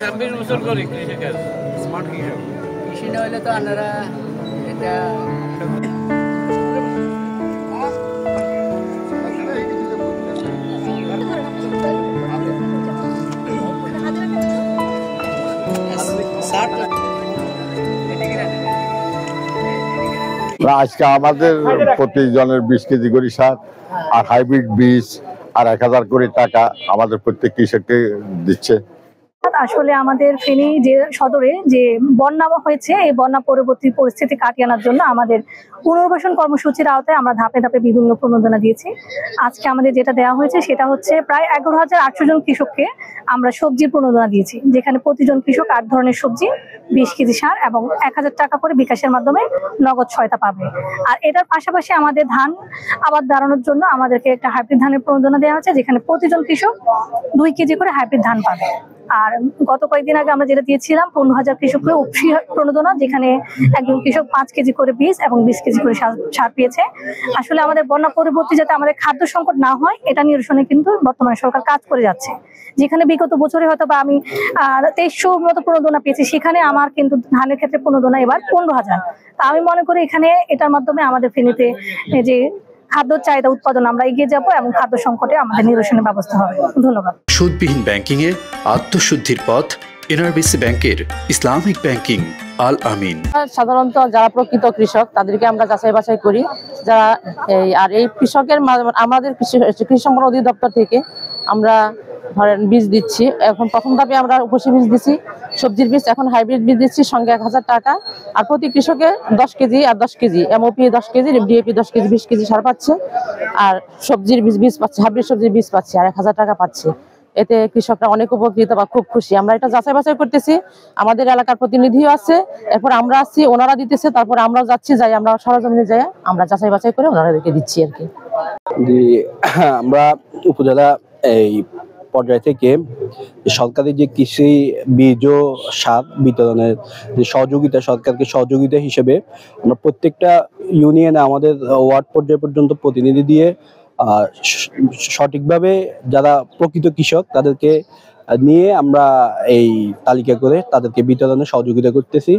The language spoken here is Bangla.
26 বছর করে কৃষিকাজ স্মার্ট কৃষক কৃষি না হলে তো আপনারা এটা আজকে আমাদের প্রতিজনের 20 কেজি করে সার আর হাইব্রিড বীজ আর 1000 করে টাকা আমাদের প্রত্যেক কৃষককে দিচ্ছে। আসলে আমাদের ফেনী যে সদরে যে বন্যা হয়েছে, এই বন্যা পরবর্তী পরিস্থিতি কাটিয়ে আনার জন্য আমাদের পুনর্বাসন কর্মসূচির আওতায় আমরা ধাপে ধাপে বিভিন্ন প্রণোদনা দিয়েছি। আজকে আমাদের যেটা দেওয়া হয়েছে সেটা হচ্ছে প্রায় 11,800 জন কৃষককে আমরা সবজির প্রণোদনা দিয়েছি, যেখানে প্রতিজন কৃষক 8 ধরনের সবজি, 20 কেজি সার এবং 1000 টাকা করে বিকাশের মাধ্যমে নগদ সহায়তা পাবে। আর এটার পাশাপাশি আমাদের ধান আবাদ বাড়ানোর জন্য আমাদেরকে একটা হাইব্রিড ধানের প্রণোদনা দেওয়া হচ্ছে, যেখানে প্রতিজন কৃষক 2 কেজি করে হাইব্রিড ধান পাবে। আর গত কয়েকদিন আগে আমরা যেটা দিয়েছিলাম 15,000 কৃষককে উপসি প্রণোদনা, যেখানে একজন কৃষক 5 কেজি করে বীজ এবং 20 কেজি করে সার পেয়েছে। আসলে আমাদের বন্যা পরবর্তী যাতে আমাদের খাদ্য সংকট না হয় এটা নিরসনে কিন্তু বর্তমানে সরকার কাজ করে যাচ্ছে। যেখানে বিগত বছরে হয়তো বা আমি 2300 মতো প্রণোদনা পেয়েছি, সেখানে আমার কিন্তু ধানের ক্ষেত্রে প্রণোদনা এবার 15,000। তা আমি মনে করি এখানে এটার মাধ্যমে আমাদের ফেনীতে যে খাদ্য চাহিদা উৎপাদন আমরা এগিয়ে যাব এবং খাদ্য সংকটে আমাদের নিরসনের ব্যবস্থা হবে। ধন্যবাদ। সুদবিহীন ব্যাংকিং এ আত্মশুদ্ধির পথ এনআরবিসি ব্যাংকের ইসলামিক ব্যাংকিং আল আমিন। সাধারণত যারা প্রকৃত কৃষক তাদেরকে আমরা যাচাই বাছাই করি, যারা আর এই কৃষকের আমাদের কৃষি সম্পদ অধিদপ্তর থেকে আমরা ধরেন বীজ দিচ্ছি। এখন প্রথম ধাপে আমরা উপসি বীজ দিচ্ছি, সবজির বীজ, এখন হাইব্রিড বীজ দিচ্ছি, সঙ্গে 1000 টাকা। আর প্রতি কৃষকে 10 কেজি আর 10 KG MOP 10 KG, DAP 10 KG, 20 KG সার পাচ্ছে। আর সবজির বীজ পাচ্ছে, হাইব্রিড সবজির বীজ পাচ্ছে আর 1000 টাকা পাচ্ছে। এতে কৃষকরা অনেক উপকৃত বা খুব খুশি। আমরা এটা যাচাই বাছাই করতেছি, আমাদের এলাকার প্রতিনিধিও আছে, এরপর আমরা আসছি, ওনারা দিতেছে, তারপর আমরাও যাচ্ছি, যাই আমরা সরজমিনে যাই আমরা যাচাই বাছাই করে ওনাদেরকে দিচ্ছি আর কি। আমরা উপজেলা এই পর্যায় থেকে সরকারি যে কৃষি বীজ ও সার বিতরণের যে সহযোগিতা, সরকারকে সহযোগিতা হিসেবে আমরা প্রত্যেকটা ইউনিয়নে আমাদের ওয়ার্ড পর্যায় পর্যন্ত প্রতিনিধি দিয়ে সঠিকভাবে যারা প্রকৃত কৃষক তাদেরকে নিয়ে আমরা এই তালিকা করে তাদেরকে বিতরণে সহযোগিতা করতেছি।